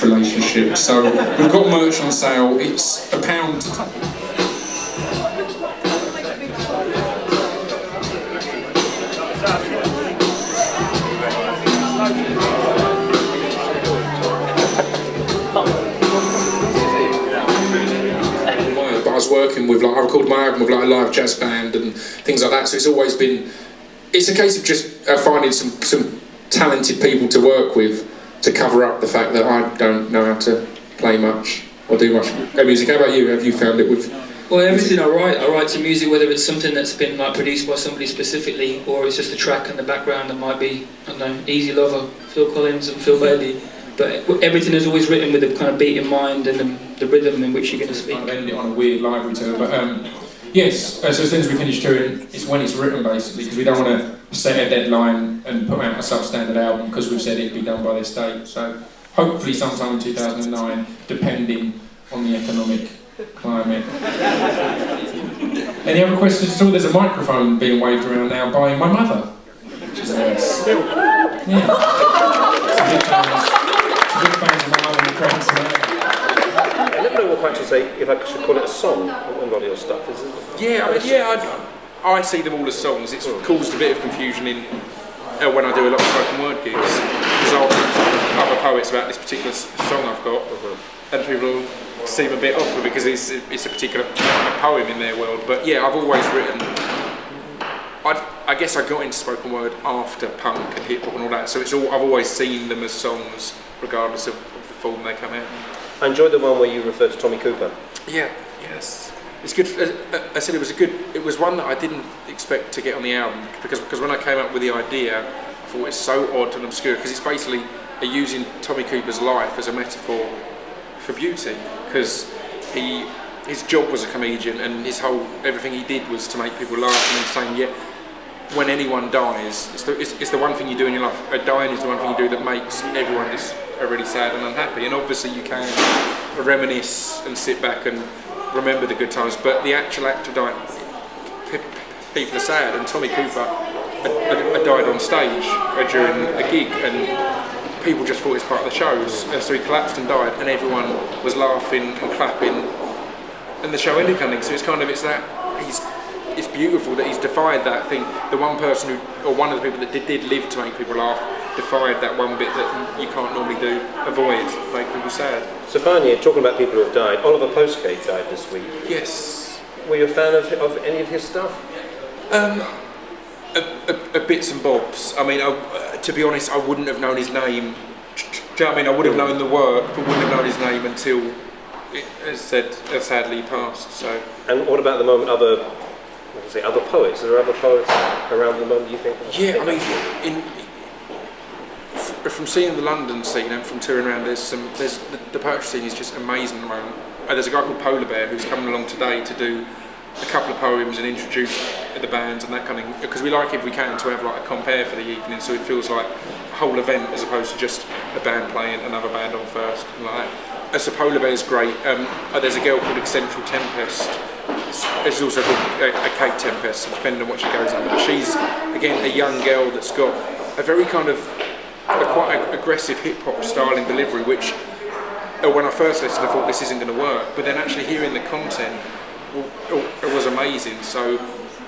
relationship. So we've got merch on sale. It's £1. But I was working with, like, I recorded my album with like a live jazz band and things like that. So it's always been, it's a case of just finding some talented people to work with to cover up the fact that I don't know how to play much or do much music. How about you? Have you found it with? Well, everything I write to music, whether it's something that's been like produced by somebody specifically, or it's just a track in the background that might be, I don't know, Easy Lover, Phil Collins and Phil Bailey. But everything is always written with a kind of beat in mind and the rhythm in which you're going to speak. I've ended it on a weird library term, but yes. So as soon as we finish touring, it's when it's written basically, because we don't want to set a deadline and put out a substandard album because we've said it'd be done by this date. So hopefully sometime in 2009, depending on the economic climate. Any other questions at all? There's a microphone being waved around now by my mother, which is nice. Yeah. Some big fans of my mum and the friends. I never know what quite to say if I should call it a song on a lot of your stuff. Is it? Yeah, I see them all as songs. It's caused a bit of confusion in when I do a lot of spoken word gigs, because I'll talk to other poets about this particular song I've got, and people seem a bit off with it because it's a particular poem in their world. But yeah, I've always written. I guess I got into spoken word after punk and hip hop and all that, so I've always seen them as songs, regardless of the form they come out. I enjoyed the one where you referred to Tommy Cooper. Yeah, yes. It's good. I said it was one that I didn't expect to get on the album because when I came up with the idea, I thought it's so odd and obscure because it's basically using Tommy Cooper's life as a metaphor for beauty, because his job was a comedian and everything he did was to make people laugh and entertain. Yet when anyone dies, it's the one thing you do in your life. Dying is the one thing you do that makes everyone just really sad and unhappy. And obviously you can reminisce and sit back and remember the good times, but the actual act of dying, people are sad. And Tommy Cooper had died on stage during a gig, and people just thought it was part of the shows. And so he collapsed and died, and everyone was laughing and clapping, and the show ended kind of. So it's beautiful that he's defied that thing. The one person one of the people that did live to make people laugh, defied that one bit that you can't normally do, avoid, make people sad. So finally, talking about people who have died, Oliver Postgate died this week. Yes. Were you a fan of any of his stuff? A bits and bobs. I mean, to be honest, I wouldn't have known his name. Do you know what I mean? I would have known the work, but wouldn't have known his name until it, as said, sadly passed. So. And what about the moment? Other poets? Are there other poets around the moment you think? Yeah, I mean, from seeing the London scene and from touring around, the poetry scene is just amazing at the moment. There's a guy called Polar Bear who's coming along today to do a couple of poems and introduce the bands and that kind of, because we like, if we can, to have like a compare for the evening, so it feels like a whole event as opposed to just a band playing, another band on first, and like that. So Polar Bear is great. There's a girl called Eccentric Tempest. There's also called a Cake Tempest, depending on what she goes under. But she's, again, a young girl that's got a very kind of quite aggressive hip hop style in delivery, which when I first listened I thought this isn't going to work, but then actually hearing the content it was amazing. So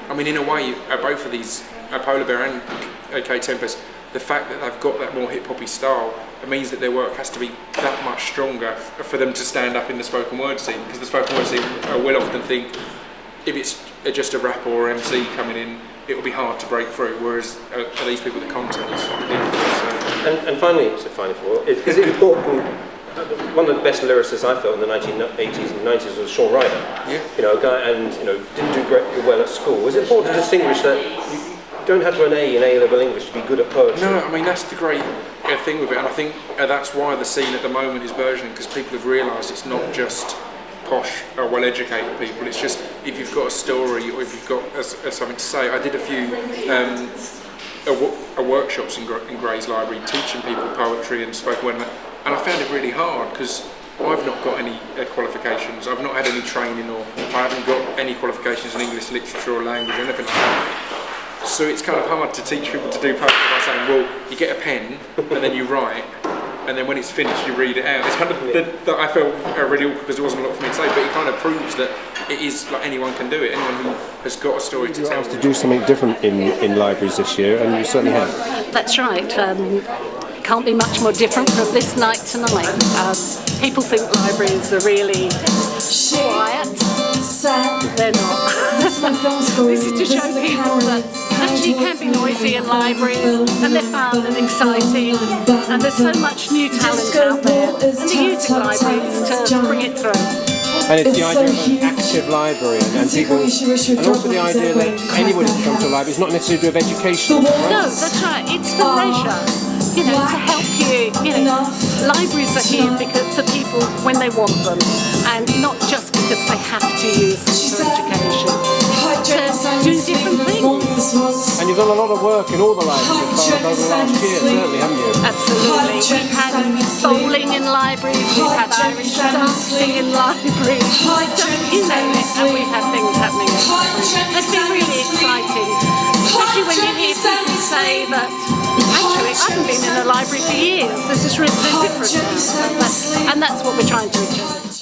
I mean, in a way, both of these, Polar Bear and Cake Tempest, the fact that they've got that more hip hoppy style, it means that their work has to be that much stronger for them to stand up in the spoken word scene, because the spoken word scene, I will often think if it's just a rapper or MC coming in, it will be hard to break through, whereas for these people the content is ridiculous. So. And finally, is it important? One of the best lyricists I felt in the 1980s and 90s was Shaun Ryder. Yeah. You know, a guy, and didn't do great well at school. Was it important to distinguish that you don't have to have an A in A-level English to be good at poetry? No, I mean that's the great thing with it, and I think that's why the scene at the moment is burgeoning, because people have realised it's not just posh or well-educated people. It's just if you've got a story or if you've got something to say. I did a few workshops in Gray's Library teaching people poetry and spoken word. And I found it really hard because I've not got any qualifications, I've not had any training, or I haven't got any qualifications in English literature or language or anything like that. So it's kind of hard to teach people to do poetry by saying, well, you get a pen and then you write, and then when it's finished, you read it out. It's kind of that I felt really awkward because there wasn't a lot for me to say, but it kind of proves that it is like anyone can do it. Anyone who has got a story to You were tell. asked to do something different in libraries this year, and you certainly have. That's right. Can't be much more different from this night tonight. People think libraries are really quiet. They're not. This is to show people that actually it can be noisy in libraries, and they're fun and exciting, and there's so much new talent out there, and they're using libraries to bring it through. And it's the idea of an active library and people, and also the idea that anyone can come to a library. It's not necessarily to do with education. Right? No, that's right. It's for leisure. To help you. Libraries are here because for people when they want them, and not just because they have to use them for education. To do different things. And you've done a lot of work in all the libraries over the last year, certainly, haven't you? Absolutely. We've had bowling in libraries, we've had Irish dancing in libraries, and we've had things happening in libraries. It's been really exciting, especially when you hear people say that actually I haven't been in a library for years, this is really different now. And that's what we're trying to achieve.